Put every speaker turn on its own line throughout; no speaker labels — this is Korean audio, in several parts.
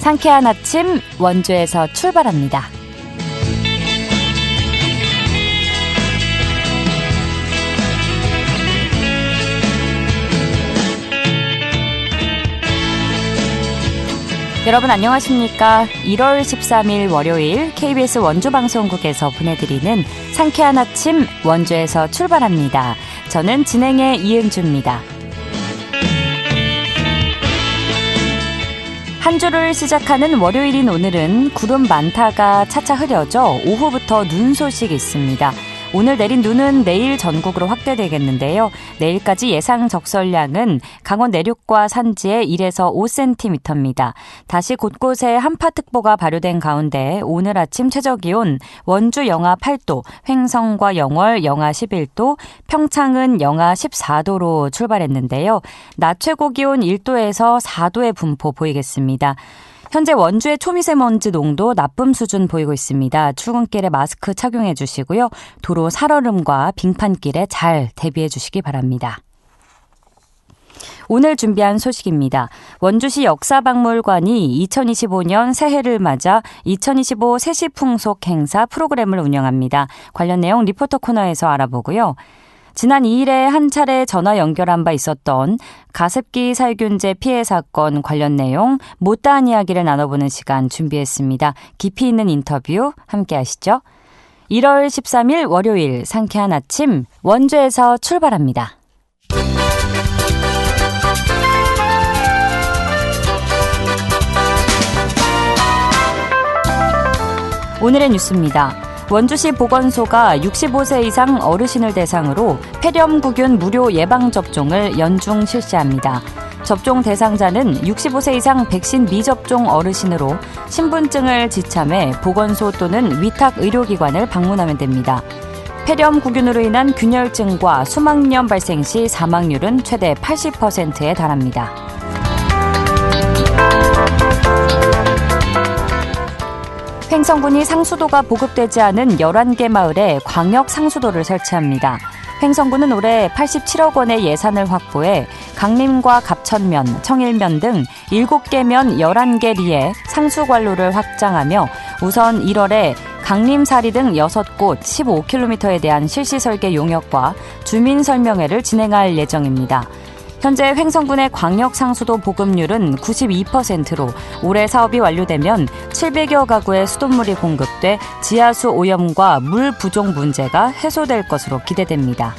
상쾌한 아침 원주에서 출발합니다. 여러분 안녕하십니까? 1월 13일 월요일 KBS 원주방송국에서 보내드리는 상쾌한 아침 원주에서 출발합니다. 저는 진행의 이은주입니다. 한 주를 시작하는 월요일인 오늘은 구름 많다가 차차 흐려져 오후부터 눈 소식이 있습니다. 오늘 내린 눈은 내일 전국으로 확대되겠는데요. 내일까지 예상 적설량은 강원 내륙과 산지에 1에서 5cm입니다. 다시 곳곳에 한파특보가 발효된 가운데 오늘 아침 최저기온 원주 영하 8도, 횡성과 영월 영하 11도, 평창은 영하 14도로 출발했는데요. 낮 최고기온 1도에서 4도의 분포 보이겠습니다. 현재 원주의 초미세먼지 농도 나쁨 수준 보이고 있습니다. 출근길에 마스크 착용해 주시고요. 도로 살얼음과 빙판길에 잘 대비해 주시기 바랍니다. 오늘 준비한 소식입니다. 원주시 역사박물관이 2025년 새해를 맞아 2025 세시풍속 행사 프로그램을 운영합니다. 관련 내용 리포터 코너에서 알아보고요. 지난 2일에 한 차례 전화 연결한 바 있었던 가습기 살균제 피해 사건 관련 내용 못다한 이야기를 나눠보는 시간 준비했습니다. 깊이 있는 인터뷰 함께 하시죠. 1월 13일 월요일 상쾌한 아침 원주에서 출발합니다. 오늘의 뉴스입니다. 원주시 보건소가 65세 이상 어르신을 대상으로 폐렴구균 무료 예방접종을 연중 실시합니다. 접종 대상자는 65세 이상 백신 미접종 어르신으로 신분증을 지참해 보건소 또는 위탁 의료기관을 방문하면 됩니다. 폐렴구균으로 인한 균열증과 수막염 발생 시 사망률은 최대 80%에 달합니다. 횡성군이 상수도가 보급되지 않은 11개 마을에 광역 상수도를 설치합니다. 횡성군은 올해 87억 원의 예산을 확보해 강림과 갑천면, 청일면 등 7개 면 11개 리에 상수관로를 확장하며 우선 1월에 강림사리 등 6곳 15km에 대한 실시설계 용역과 주민설명회를 진행할 예정입니다. 현재 횡성군의 광역상수도 보급률은 92%로 올해 사업이 완료되면 700여 가구의 수돗물이 공급돼 지하수 오염과 물 부족 문제가 해소될 것으로 기대됩니다.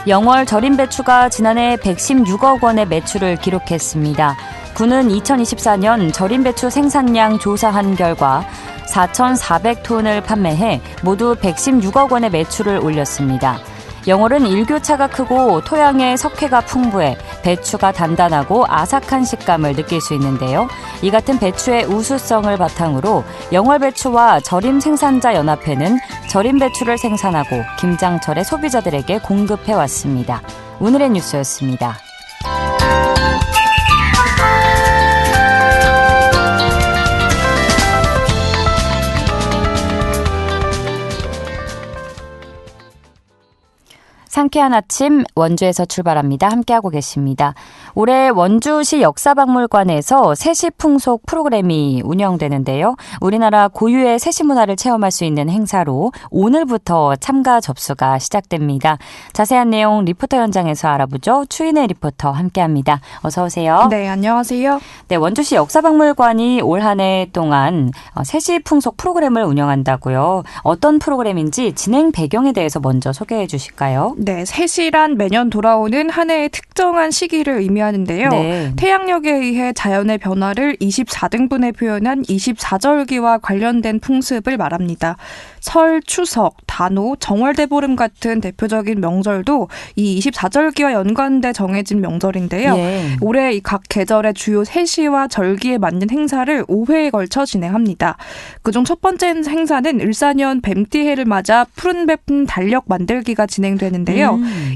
영월 절임배추가 지난해 116억 원의 매출을 기록했습니다. 군은 2024년 절임배추 생산량 조사한 결과 4,400톤을 판매해 모두 116억 원의 매출을 올렸습니다. 영월은 일교차가 크고 토양의 석회가 풍부해 배추가 단단하고 아삭한 식감을 느낄 수 있는데요. 이 같은 배추의 우수성을 바탕으로 영월배추와 절임생산자연합회는 절임배추를 생산하고 김장철에 소비자들에게 공급해왔습니다. 오늘의 뉴스였습니다. 상쾌한 아침 원주에서 출발합니다. 함께하고 계십니다. 올해 원주시 역사박물관에서 세시풍속 프로그램이 운영되는데요. 우리나라 고유의 세시 문화를 체험할 수 있는 행사로 오늘부터 참가 접수가 시작됩니다. 자세한 내용 리포터 현장에서 알아보죠. 추인혜 리포터 함께합니다. 어서 오세요.
네, 안녕하세요.
네, 원주시 역사박물관이 올 한 해 동안 세시풍속 프로그램을 운영한다고요. 어떤 프로그램인지 진행 배경에 대해서 먼저 소개해 주실까요?
네, 세시란 매년 돌아오는 한 해의 특정한 시기를 의미하는데요.
네.
태양력에 의해 자연의 변화를 24등분에 표현한 24절기와 관련된 풍습을 말합니다. 설, 추석, 단오, 정월대보름 같은 대표적인 명절도 이 24절기와 연관돼 정해진 명절인데요.
예.
올해 이 각 계절의 주요 세시와 절기에 맞는 행사를 5회에 걸쳐 진행합니다. 그중 첫 번째 행사는 을사년 뱀띠해를 맞아 푸른 뱀 달력 만들기가 진행되는데요.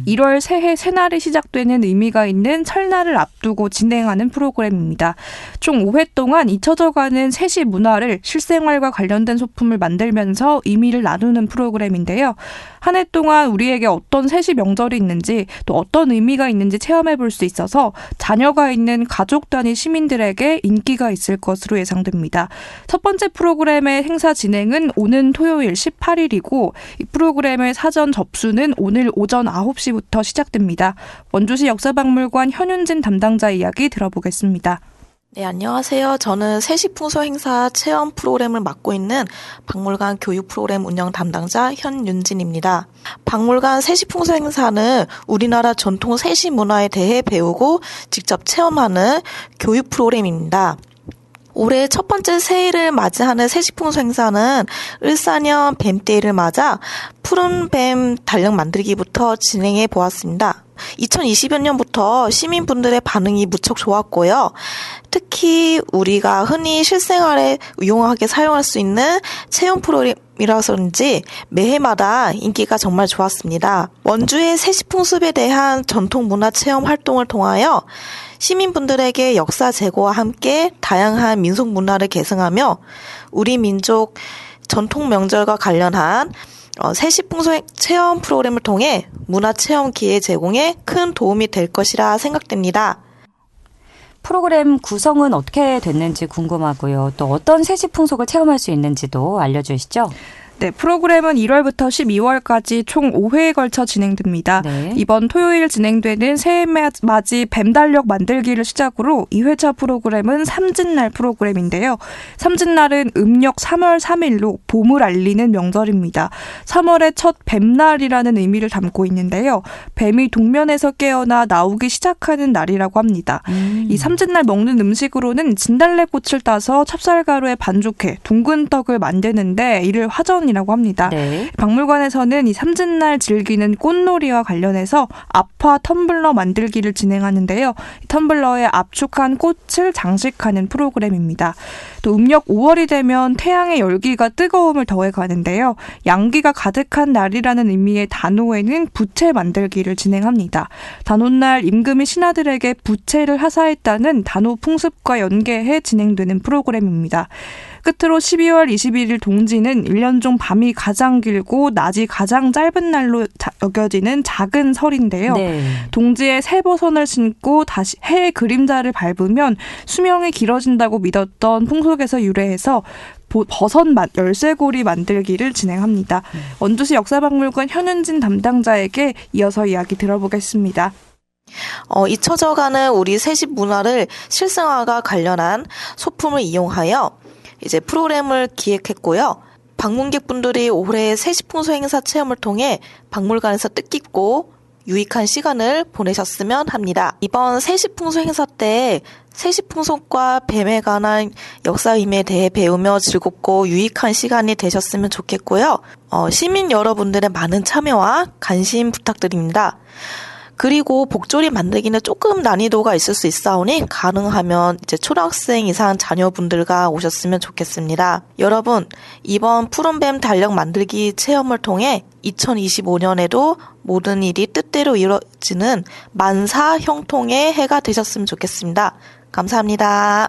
1월 새해 새날이 시작되는 의미가 있는 설날을 앞두고 진행하는 프로그램입니다. 총 5회 동안 잊혀져가는 세시 문화를 실생활과 관련된 소품을 만들면서 의미를 나누는 프로그램인데요. 한 해 동안 우리에게 어떤 세시 명절이 있는지 또 어떤 의미가 있는지 체험해 볼 수 있어서 자녀가 있는 가족 단위 시민들에게 인기가 있을 것으로 예상됩니다. 첫 번째 프로그램의 행사 진행은 오는 토요일 18일이고 이 프로그램의 사전 접수는 오늘 오전 9시부터 시작됩니다. 원주시 역사박물관 현윤진 담당자 이야기 들어보겠습니다.
네, 안녕하세요. 저는 세시풍소 행사 체험 프로그램을 맡고 있는 박물관 교육 프로그램 운영 담당자 현윤진입니다. 박물관 세시풍소 행사는 우리나라 전통 세시 문화에 대해 배우고 직접 체험하는 교육 프로그램입니다. 올해 첫 번째 새해를 맞이하는 세시풍소 행사는 을사년 뱀띠를 맞아 푸른 뱀 달력 만들기부터 진행해 보았습니다. 2020여 년부터 시민분들의 반응이 무척 좋았고요. 특히 우리가 흔히 실생활에 유용하게 사용할 수 있는 체험 프로그램이라서인지 매해마다 인기가 정말 좋았습니다. 원주의 세시풍습에 대한 전통문화 체험 활동을 통하여 시민분들에게 역사 제고와 함께 다양한 민속 문화를 계승하며 우리 민족 전통 명절과 관련한 세시풍소 체험 프로그램을 통해 문화체험 기회 제공에 큰 도움이 될 것이라 생각됩니다.
프로그램 구성은 어떻게 됐는지 궁금하고요. 또 어떤 세시풍속을 체험할 수 있는지도 알려주시죠.
네, 프로그램은 1월부터 12월까지 총 5회에 걸쳐 진행됩니다.
네.
이번 토요일 진행되는 새해맞이 뱀달력 만들기를 시작으로 2회차 프로그램은 삼진날 프로그램인데요. 삼진날은 음력 3월 3일로 봄을 알리는 명절입니다. 3월의 첫 뱀날이라는 의미를 담고 있는데요. 뱀이 동면에서 깨어나 나오기 시작하는 날이라고 합니다. 이 삼진날 먹는 음식으로는 진달래꽃을 따서 찹쌀가루에 반죽해 둥근 떡을 만드는데 이를 화전이라고 합니다.
네.
박물관에서는 이 삼진날 즐기는 꽃놀이와 관련해서 압화 텀블러 만들기를 진행하는데요. 이 텀블러에 압축한 꽃을 장식하는 프로그램입니다. 또 음력 5월이 되면 태양의 열기가 뜨거움을 더해 가는데요. 양기가 가득한 날이라는 의미의 단오에는 부채 만들기를 진행합니다. 단오날 임금이 신하들에게 부채를 하사했다는 단오 풍습과 연계해 진행되는 프로그램입니다. 끝으로 12월 21일 동지는 1년 중 밤이 가장 길고 낮이 가장 짧은 날로 여겨지는 작은 설인데요.
네.
동지에 새버선을 신고 다시 해의 그림자를 밟으면 수명이 길어진다고 믿었던 풍속에서 유래해서 버섯 열쇠고리 만들기를 진행합니다. 원주시 역사박물관 현은진 담당자에게 이어서 이야기 들어보겠습니다.
잊혀져가는 우리 세시 문화를 실생활과 관련한 소품을 이용하여 이제 프로그램을 기획했고요. 방문객분들이 올해 세시풍소 행사 체험을 통해 박물관에서 뜻깊고 유익한 시간을 보내셨으면 합니다. 이번 세시풍소 행사 때 세시풍속과 뱀에 관한 역사 의미에 대해 배우며 즐겁고 유익한 시간이 되셨으면 좋겠고요. 시민 여러분들의 많은 참여와 관심 부탁드립니다. 그리고 복조리 만들기는 조금 난이도가 있을 수 있사오니 가능하면 이제 초등학생 이상 자녀분들과 오셨으면 좋겠습니다. 여러분, 이번 푸른뱀 달력 만들기 체험을 통해 2025년에도 모든 일이 뜻대로 이루어지는 만사 형통의 해가 되셨으면 좋겠습니다. 감사합니다.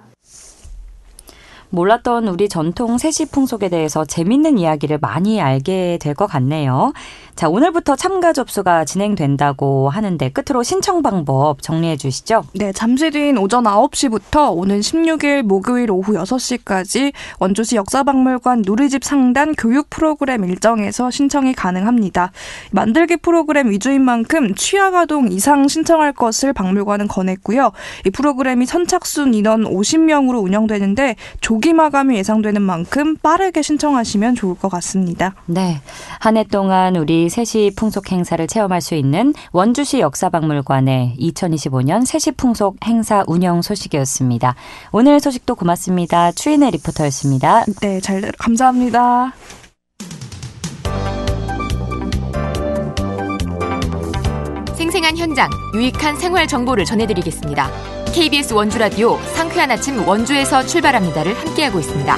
몰랐던 우리 전통 세시풍속에 대해서 재밌는 이야기를 많이 알게 될 것 같네요. 자, 오늘부터 참가 접수가 진행된다고 하는데 끝으로 신청 방법 정리해 주시죠.
네, 잠시 뒤인 오전 9시부터 오는 16일 목요일 오후 6시까지 원주시 역사박물관 누리집 상단 교육 프로그램 일정에서 신청이 가능합니다. 만들기 프로그램 위주인 만큼 취약아동 이상 신청할 것을 박물관은 권했고요. 이 프로그램이 선착순 인원 50명으로 운영되는데 조기 마감이 예상되는 만큼 빠르게 신청하시면 좋을 것 같습니다.
네, 한 해 동안 우리 세시풍속 행사를 체험할 수 있는 원주시 역사박물관의 2025년 세시풍속 행사 운영 소식이었습니다. 오늘 소식도 고맙습니다. 추인의 리포터였습니다.
네, 감사합니다.
생생한 현장, 유익한 생활 정보를 전해드리겠습니다. KBS 원주라디오 상쾌한 아침 원주에서 출발합니다를 함께하고 있습니다.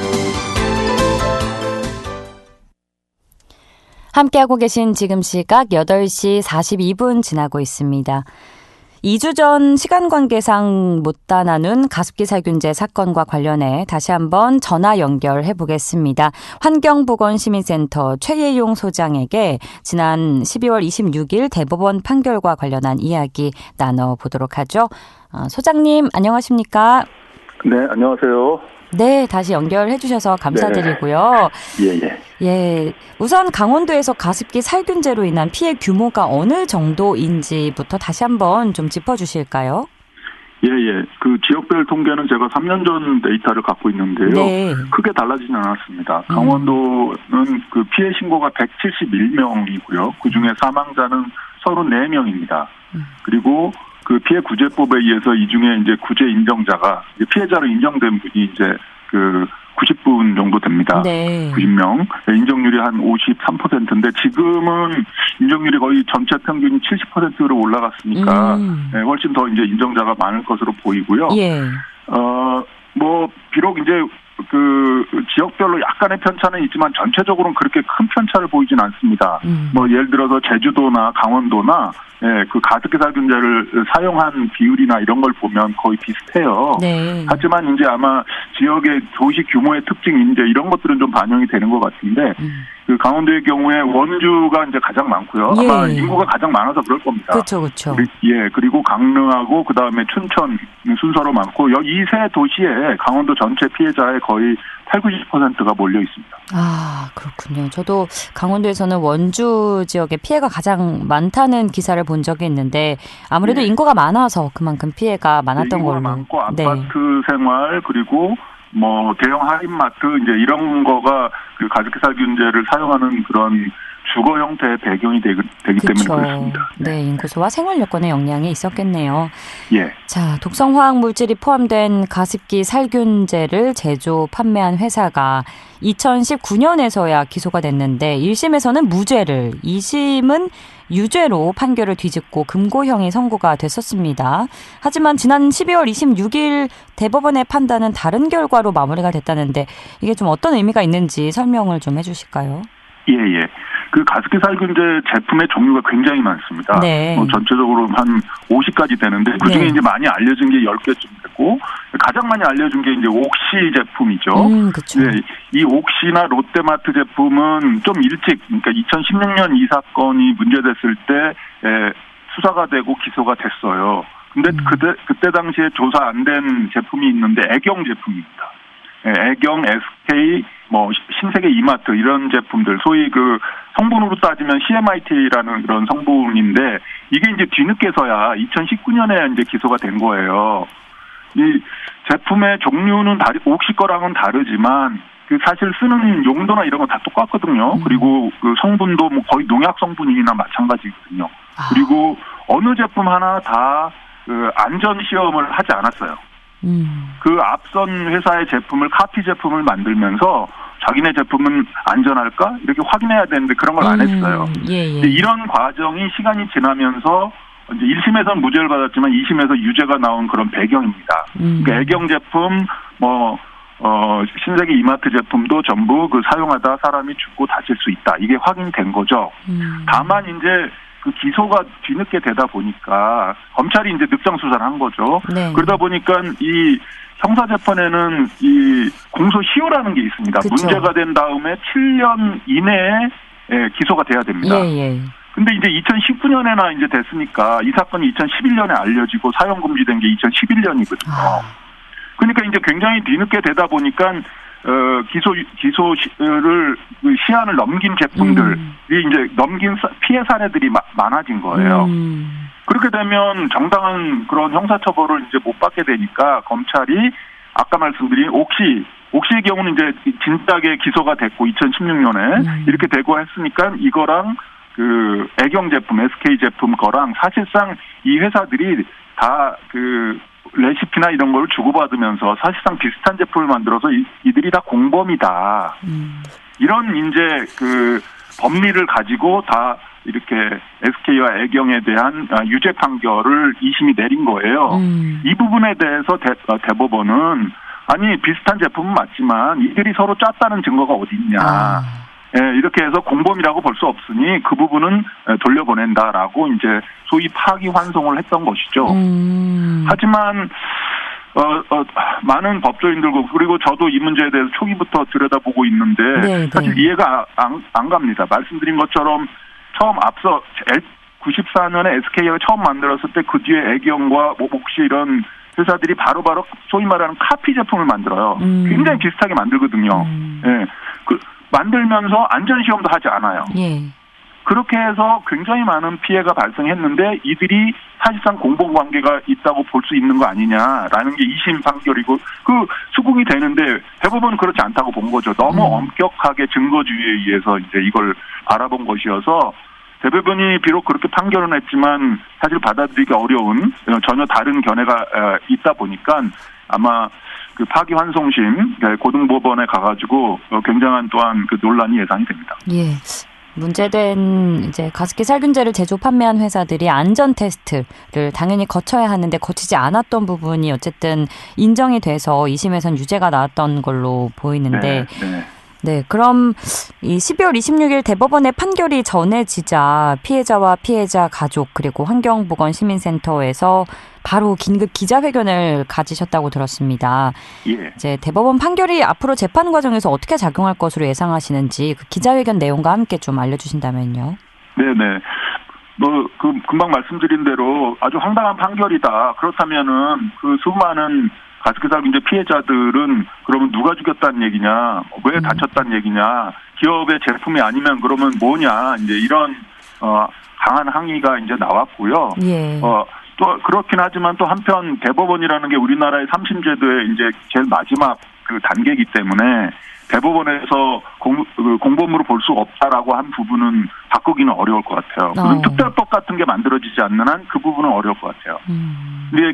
함께하고 계신 지금 시각 8시 42분 지나고 있습니다.
2주 전 시간 관계상 못다 나눈 가습기 살균제 사건과 관련해 다시 한번 전화 연결해 보겠습니다. 환경보건시민센터 최예용 소장에게 지난 12월 26일 대법원 판결과 관련한 이야기 나눠보도록 하죠. 소장님 안녕하십니까?
네, 안녕하세요.
네, 다시 연결해 주셔서 감사드리고요. 예, 우선 강원도에서 가습기 살균제로 인한 피해 규모가 어느 정도인지부터 다시 한번 좀 짚어주실까요?
예. 그 지역별 통계는 제가 3년 전 데이터를 갖고 있는데요.
네.
크게 달라지진 않았습니다. 강원도는 그 피해 신고가 171명이고요. 그중에 사망자는 34명입니다. 그리고 그 피해 구제법에 의해서 이 중에 이제 구제 인정자가 피해자로 인정된 분이 이제 그 90분 정도 됩니다.
네.
90명. 인정률이 한 53%인데 지금은 인정률이 거의 전체 평균이 70%로 올라갔으니까 훨씬 더 이제 인정자가 많을 것으로 보이고요.
예.
비록 이제 그 지역별로 약간의 편차는 있지만 전체적으로는 그렇게 큰 편차를 보이진 않습니다. 예를 들어서 제주도나 강원도나 그 가습기 살균제를 사용한 비율이나 이런 걸 보면 거의 비슷해요.
네.
하지만 이제 아마 지역의 도시 규모의 특징 이제 이런 것들은 좀 반영이 되는 것 같은데 그 강원도의 경우에 원주가 이제 가장 많고요.
예.
아마 인구가 가장 많아서 그럴 겁니다.
그렇죠.
예, 그리고 강릉하고 그 다음에 춘천 순서로 많고 이 세 도시에 강원도 전체 피해자의 거의 80-90%가 몰려 있습니다.
아, 그렇군요. 저도 강원도에서는 원주 지역에 피해가 가장 많다는 기사를 본 적이 있는데 아무래도 인구가 많아서 그만큼 피해가 많았던 걸로.
인구가 많고 아파트 생활 그리고 대형 할인마트 이제 이런 거가 그 가습기 살균제를 사용하는 그런 주거 형태의 배경이 되기 때문에 그렇습니다.
네, 인구수와 생활 여건의 영향이 있었겠네요.
예.
자, 독성 화학 물질이 포함된 가습기 살균제를 제조 판매한 회사가 2019년에서야 기소가 됐는데 1심에서는 무죄를, 2심은 유죄로 판결을 뒤집고 금고형이 선고가 됐었습니다. 하지만 지난 12월 26일 대법원의 판단은 다른 결과로 마무리가 됐다는데 이게 좀 어떤 의미가 있는지 설명을 좀 해주실까요?
예. 그 가습기 살균제 제품의 종류가 굉장히 많습니다.
네.
전체적으로 한 50가지 되는데 그중에 이제 많이 알려진 게 10개쯤 되고 가장 많이 알려진 게 이제 옥시 제품이죠.
그렇죠.
네, 이 옥시나 롯데마트 제품은 좀 일찍 그러니까 2016년 이 사건이 문제됐을 때 수사가 되고 기소가 됐어요. 근데 그때 당시에 조사 안 된 제품이 있는데 애경 제품입니다. 애경, SK, 신세계 이마트 이런 제품들 소위 그 성분으로 따지면 CMIT라는 그런 성분인데 이게 이제 뒤늦게서야 2019년에 이제 기소가 된 거예요. 이 제품의 종류는 옥시 거랑은 다르지만 그 사실 쓰는 용도나 이런 건 다 똑같거든요. 그리고 그 성분도 거의 농약 성분이나 마찬가지거든요. 그리고 어느 제품 하나 다 그 안전 시험을 하지 않았어요. 그 앞선 회사의 제품을 카피 제품을 만들면서 자기네 제품은 안전할까? 이렇게 확인해야 되는데 그런 걸 안 했어요.
예.
이런 과정이 시간이 지나면서 이제 1심에서는 무죄를 받았지만 2심에서 유죄가 나온 그런 배경입니다. 그러니까 애경 제품, 신세계 이마트 제품도 전부 그 사용하다 사람이 죽고 다칠 수 있다. 이게 확인된 거죠. 다만 이제 그 기소가 뒤늦게 되다 보니까 검찰이 이제 늑장 수사를 한 거죠. 네. 그러다 보니까 이 형사재판에는 이 공소시효라는 게 있습니다. 그쵸. 문제가 된 다음에 7년 이내에 기소가 돼야 됩니다.
예.
근데 이제 2019년에나 이제 됐으니까 이 사건이 2011년에 알려지고 사용 금지된 게 2011년이거든요. 그러니까 이제 굉장히 뒤늦게 되다 보니까 기소를 시한을 넘긴 제품들이 이제 넘긴 피해 사례들이 많아진 거예요. 그렇게 되면 정당한 그런 형사처벌을 이제 못 받게 되니까 검찰이 아까 말씀드린 옥시의 경우는 이제 진작에 기소가 됐고 2016년에 이렇게 되고 했으니까 이거랑 그 애경 제품, SK 제품 거랑 사실상 이 회사들이 다 그 레시피나 이런 걸 주고받으면서 사실상 비슷한 제품을 만들어서 이들이 다 공범이다. 이런 이제 그 법리를 가지고 다 이렇게 SK와 애경에 대한 유죄 판결을 2심이 내린 거예요. 이 부분에 대해서 대법원은 아니 비슷한 제품은 맞지만 이들이 서로 짰다는 증거가 어디 있냐. 이렇게 해서 공범이라고 볼 수 없으니 그 부분은 돌려보낸다라고 이제 소위 파기환송을 했던 것이죠. 하지만 많은 법조인들고 그리고 저도 이 문제에 대해서 초기부터 들여다보고 있는데
네,
사실
네.
이해가 안 갑니다. 말씀드린 것처럼 처음 앞서 94년에 SK가 처음 만들었을 때 그 뒤에 애경과 몫이 이런 회사들이 바로바로 소위 말하는 카피 제품을 만들어요. 굉장히 비슷하게 만들거든요. 예. 만들면서 안전시험도 하지 않아요.
예.
그렇게 해서 굉장히 많은 피해가 발생했는데 이들이 사실상 공범관계가 있다고 볼 수 있는 거 아니냐라는 게 2심 판결이고 수긍이 되는데 대법원은 그렇지 않다고 본 거죠. 너무 엄격하게 증거주의에 의해서 이제 이걸 알아본 것이어서 대법원이 비록 그렇게 판결은 했지만 사실 받아들이기 어려운 전혀 다른 견해가 있다 보니까 아마 그 파기환송심 고등법원에 가가지고 굉장한 또한 그 논란이 예상이 됩니다.
예. 문제된 이제 가습기 살균제를 제조 판매한 회사들이 안전 테스트를 당연히 거쳐야 하는데 거치지 않았던 부분이 어쨌든 인정이 돼서 2심에선 유죄가 나왔던 걸로 보이는데 네, 그럼 이 12월 26일 대법원의 판결이 전해지자 피해자와 피해자 가족 그리고 환경보건시민센터에서 바로 긴급 기자회견을 가지셨다고 들었습니다.
예.
이제 대법원 판결이 앞으로 재판 과정에서 어떻게 작용할 것으로 예상하시는지 그 기자회견 내용과 함께 좀 알려주신다면요.
네네. 금방 말씀드린 대로 아주 황당한 판결이다. 그렇다면은 그 수많은 가습기 살균제 피해자들은 그러면 누가 죽였다는 얘기냐, 왜 다쳤다는 얘기냐, 기업의 제품이 아니면 그러면 뭐냐, 이제 이런 강한 항의가 이제 나왔고요.
예.
또 그렇긴 하지만 또 한편 대법원이라는 게 우리나라의 3심 제도의 이제 제일 마지막 그 단계이기 때문에 대법원에서 공범으로 볼 수 없다라고 한 부분은 바꾸기는 어려울 것 같아요. 무슨 특별법 같은 게 만들어지지 않는 한 그 부분은 어려울 것 같아요. 근데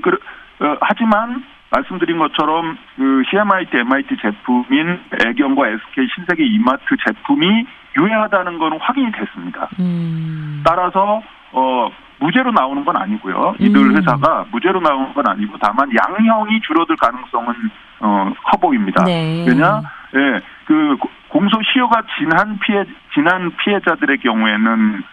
하지만 말씀드린 것처럼 그 CMIT, MIT 제품인 애경과 SK 신세계 이마트 제품이 유해하다는 건 확인이 됐습니다. 따라서 무죄로 나오는 건 아니고요. 이들 회사가 무죄로 나오는 건 아니고 다만 양형이 줄어들 가능성은 커 보입니다.
네.
왜냐? 예, 그 공소시효가 지난 피해자들의 경우에는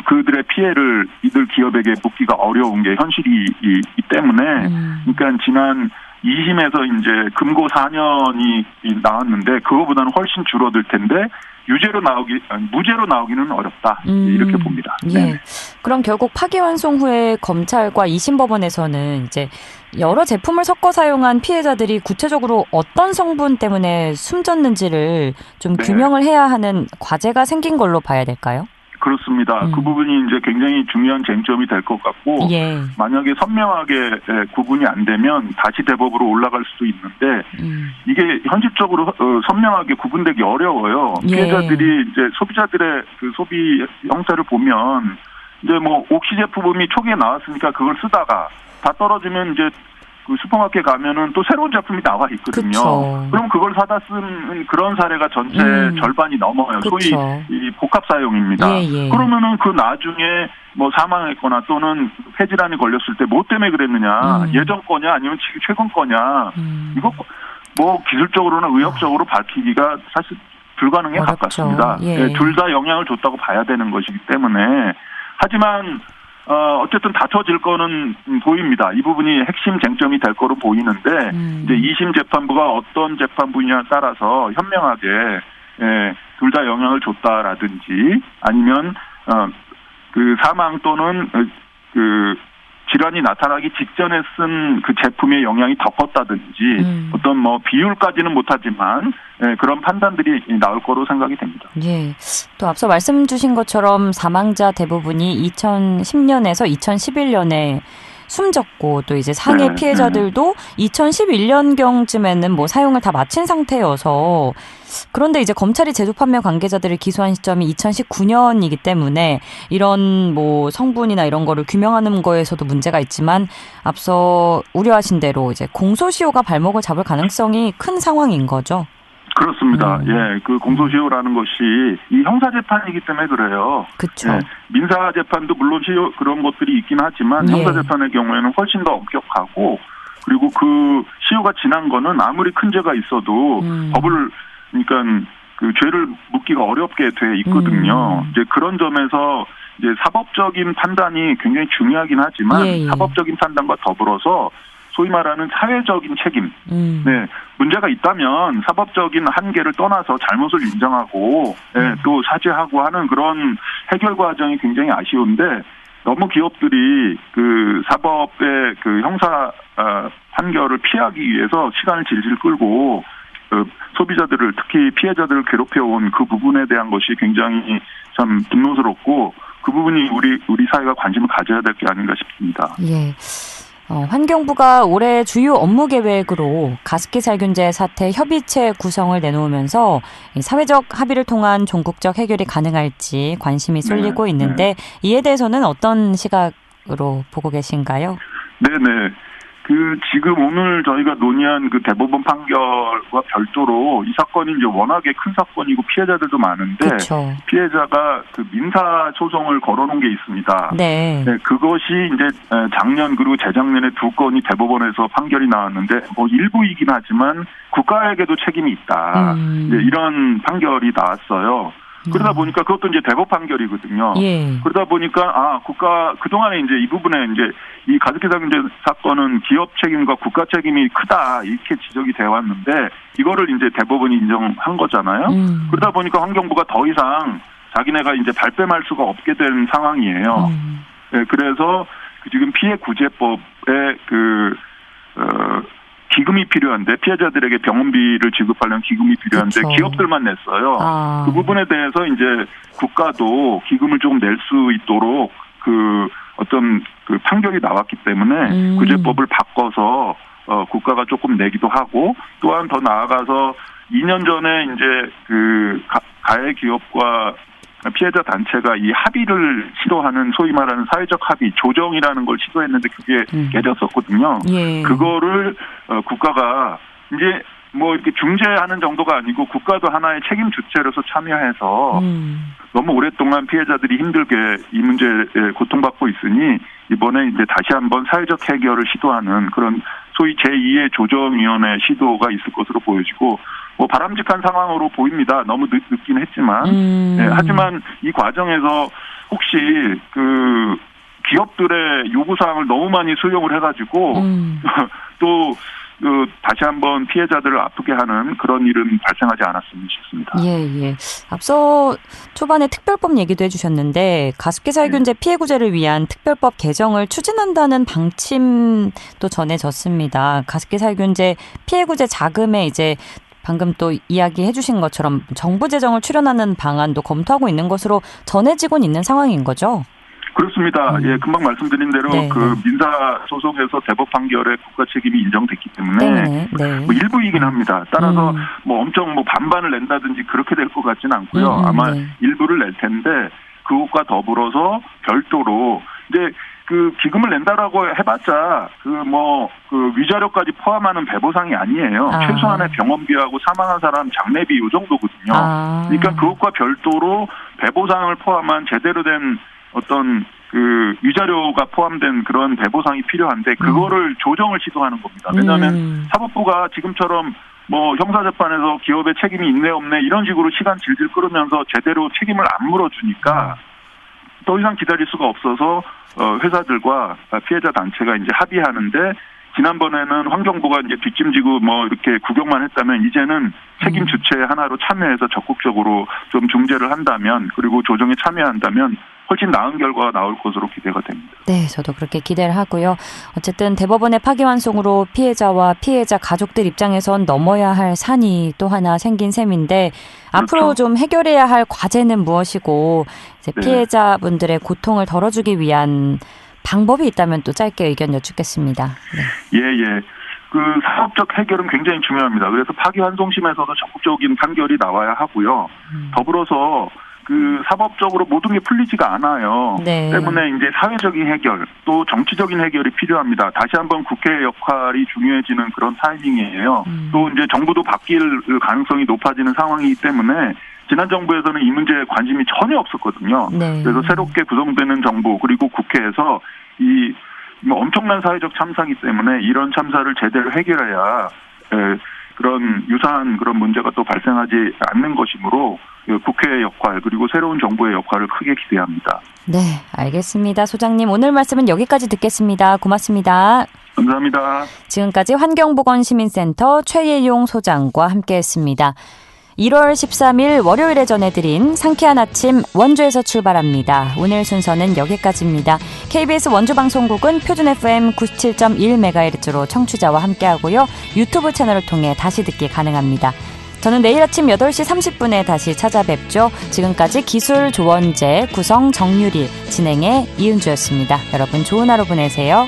그들의 피해를 이들 기업에게 묻기가 어려운 게 현실이기 때문에, 그러니까 지난 2심에서 이제 금고 4년이 나왔는데 그거보다는 훨씬 줄어들 텐데 무죄로 나오기는 어렵다 이렇게 봅니다.
예.
네.
그럼 결국 파기환송 후에 검찰과 2심 법원에서는 이제 여러 제품을 섞어 사용한 피해자들이 구체적으로 어떤 성분 때문에 숨졌는지를 좀 규명을 해야 하는 과제가 생긴 걸로 봐야 될까요?
그렇습니다. 그 부분이 이제 굉장히 중요한 쟁점이 될 것 같고,
예.
만약에 선명하게 구분이 안 되면 다시 대법으로 올라갈 수도 있는데, 이게 현실적으로 선명하게 구분되기 어려워요.
예.
피해자들이 이제 소비자들의 그 소비 형태를 보면, 이제 뭐 옥시 제품이 초기에 나왔으니까 그걸 쓰다가 다 떨어지면 이제 그 슈퍼마켓 가면은 또 새로운 제품이 나와 있거든요.
그쵸.
그럼 그걸 사다 쓴 그런 사례가 전체 절반이 넘어요.
그쵸.
소위 이 복합 사용입니다.
예.
그러면은 그 나중에 뭐 사망했거나 또는 폐질환이 걸렸을 때 뭐 때문에 그랬느냐, 예전 거냐 아니면 최근 거냐, 이거 뭐 기술적으로나 의학적으로 밝히기가 사실 불가능에
어렵죠.
가깝습니다.
예.
둘 다 영향을 줬다고 봐야 되는 것이기 때문에, 하지만 어쨌든 다퉈질 거는 보입니다. 이 부분이 핵심 쟁점이 될 거로 보이는데, 이제 2심 재판부가 어떤 재판부냐에 따라서 현명하게, 둘 다 영향을 줬다라든지, 아니면, 그 사망 또는, 그, 질환이 나타나기 직전에 쓴 그 제품의 영향이 더 컸다든지, 어떤 뭐 비율까지는 못하지만, 그런 판단들이 나올 거로 생각이 됩니다.
예. 또 앞서 말씀 주신 것처럼 사망자 대부분이 2010년에서 2011년에 숨졌고 또 이제 상해 피해자들도 2011년경쯤에는 뭐 사용을 다 마친 상태여서, 그런데 이제 검찰이 제조 판매 관계자들을 기소한 시점이 2019년이기 때문에 이런 뭐 성분이나 이런 거를 규명하는 거에서도 문제가 있지만 앞서 우려하신 대로 이제 공소시효가 발목을 잡을 가능성이 큰 상황인 거죠.
그렇습니다. 예, 그 공소시효라는 것이 이 형사재판이기 때문에 그래요.
그렇죠.
예, 민사재판도 물론 시효 그런 것들이 있긴 하지만 형사재판의 경우에는 훨씬 더 엄격하고, 그리고 그 시효가 지난 거는 아무리 큰 죄가 있어도 법을, 그러니까 그 죄를 묻기가 어렵게 돼 있거든요. 이제 그런 점에서 이제 사법적인 판단이 굉장히 중요하긴 하지만
예, 예.
사법적인 판단과 더불어서 소위 말하는 사회적인 책임. 네, 문제가 있다면 사법적인 한계를 떠나서 잘못을 인정하고 또 사죄하고 하는 그런 해결 과정이 굉장히 아쉬운데 너무 기업들이 그 사법의 그 형사 판결을 피하기 위해서 시간을 질질 끌고 소비자들을 특히 피해자들을 괴롭혀온 그 부분에 대한 것이 굉장히 참 분노스럽고 그 부분이 우리 사회가 관심을 가져야 될 게 아닌가 싶습니다.
예. 환경부가 올해 주요 업무 계획으로 가습기 살균제 사태 협의체 구성을 내놓으면서 사회적 합의를 통한 종국적 해결이 가능할지 관심이 쏠리고 있는데 이에 대해서는 어떤 시각으로 보고 계신가요?
네네. 지금 오늘 저희가 논의한 그 대법원 판결과 별도로 이 사건이 이제 워낙에 큰 사건이고 피해자들도 많은데
그쵸.
피해자가 그 민사 소송을 걸어놓은 게 있습니다.
네.
네, 그것이 이제 작년 그리고 재작년에 2건이 대법원에서 판결이 나왔는데 뭐 일부이긴 하지만 국가에게도 책임이 있다. 이제 이런 판결이 나왔어요. 그러다 보니까 그것도 이제 대법 판결이거든요.
예.
그러다 보니까 국가 그동안에 이제 이 부분에 이제 이 가습기 살균제 사건은 기업 책임과 국가 책임이 크다 이렇게 지적이 돼 왔는데 이거를 이제 대법원이 인정한 거잖아요. 그러다 보니까 환경부가 더 이상 자기네가 이제 발뺌할 수가 없게 된 상황이에요. 네, 그래서 지금 피해 구제법에 기금이 필요한데 피해자들에게 병원비를 지급하려는 기금이 필요한데
그쵸.
기업들만 냈어요. 그 부분에 대해서 이제 국가도 기금을 조금 낼 수 있도록 어떤 판결이 나왔기 때문에 구제법을 바꿔서 국가가 조금 내기도 하고 또한 더 나아가서 2년 전에 이제 가해 기업과 피해자 단체가 이 합의를 시도하는 소위 말하는 사회적 합의, 조정이라는 걸 시도했는데 그게 깨졌었거든요.
예.
그거를 국가가 이제 뭐 이렇게 중재하는 정도가 아니고 국가도 하나의 책임 주체로서 참여해서 너무 오랫동안 피해자들이 힘들게 이 문제에 고통받고 있으니 이번에 이제 다시 한번 사회적 해결을 시도하는 그런 소위 제2의 조정위원회 시도가 있을 것으로 보여지고 뭐 바람직한 상황으로 보입니다. 너무 늦긴 했지만 네, 하지만 이 과정에서 혹시 기업들의 요구사항을 너무 많이 수용을 해가지고 또 다시 한번 피해자들을 아프게 하는 그런 일은 발생하지 않았으면 싶습니다.
예. 앞서 초반에 특별법 얘기도 해주셨는데 가습기 살균제 피해 구제를 위한 특별법 개정을 추진한다는 방침도 전해졌습니다. 가습기 살균제 피해 구제 자금에 이제 방금 또 이야기해 주신 것처럼 정부 재정을 출연하는 방안도 검토하고 있는 것으로 전해지곤 있는 상황인 거죠?
그렇습니다. 예, 금방 말씀드린 대로
네.
민사 소송에서 대법 판결에 국가 책임이 인정됐기 때문에 뭐 일부이긴 합니다. 따라서 뭐 엄청 반반을 낸다든지 그렇게 될 것 같지는 않고요. 아마 일부를 낼 텐데 그것과 더불어서 별도로 이제 기금을 낸다라고 해봤자 위자료까지 포함하는 배보상이 아니에요. 최소한의 병원비하고 사망한 사람 장례비 이 정도거든요. 그러니까 그것과 별도로 배보상을 포함한 제대로 된 어떤 위자료가 포함된 그런 배보상이 필요한데 그거를 조정을 시도하는 겁니다. 왜냐하면 사법부가 지금처럼 뭐 형사재판에서 기업의 책임이 있네 없네 이런 식으로 시간 질질 끌으면서 제대로 책임을 안 물어주니까 더 이상 기다릴 수가 없어서 회사들과 피해자 단체가 이제 합의하는데 지난번에는 환경부가 이제 뒷짐지고 뭐 이렇게 구경만 했다면 이제는 책임 주체 하나로 참여해서 적극적으로 좀 중재를 한다면 그리고 조정에 참여한다면 훨씬 나은 결과가 나올 것으로 기대가 됩니다. 네,
저도 그렇게 기대를 하고요. 어쨌든 대법원의 파기환송으로 피해자와 피해자 가족들 입장에선 넘어야 할 산이 또 하나 생긴 셈인데 앞으로 좀 해결해야 할 과제는 무엇이고 이제 피해자분들의 고통을 덜어주기 위한 방법이 있다면 또 짧게 의견 여쭙겠습니다. 네.
예. 사법적 해결은 굉장히 중요합니다. 그래서 파기환송심에서도 적극적인 판결이 나와야 하고요. 더불어서 사법적으로 모든 게 풀리지가 않아요. 때문에 이제 사회적인 해결, 또 정치적인 해결이 필요합니다. 다시 한번 국회의 역할이 중요해지는 그런 타이밍이에요. 또 이제 정부도 바뀔 가능성이 높아지는 상황이기 때문에 지난 정부에서는 이 문제에 관심이 전혀 없었거든요. 그래서 새롭게 구성되는 정부 그리고 국회에서 엄청난 사회적 참사이기 때문에 이런 참사를 제대로 해결해야 그런 유사한 그런 문제가 또 발생하지 않는 것이므로 국회의 역할 그리고 새로운 정부의 역할을 크게 기대합니다.
네, 알겠습니다. 소장님, 오늘 말씀은 여기까지 듣겠습니다. 고맙습니다.
감사합니다.
지금까지 환경보건시민센터 최예용 소장과 함께했습니다. 1월 13일 월요일에 전해드린 상쾌한 아침 원주에서 출발합니다. 오늘 순서는 여기까지입니다. KBS 원주방송국은 표준 FM 97.1MHz로 청취자와 함께하고요. 유튜브 채널을 통해 다시 듣기 가능합니다. 저는 내일 아침 8시 30분에 다시 찾아뵙죠. 지금까지 기술 조원재, 구성 정유리, 진행의 이은주였습니다. 여러분 좋은 하루 보내세요.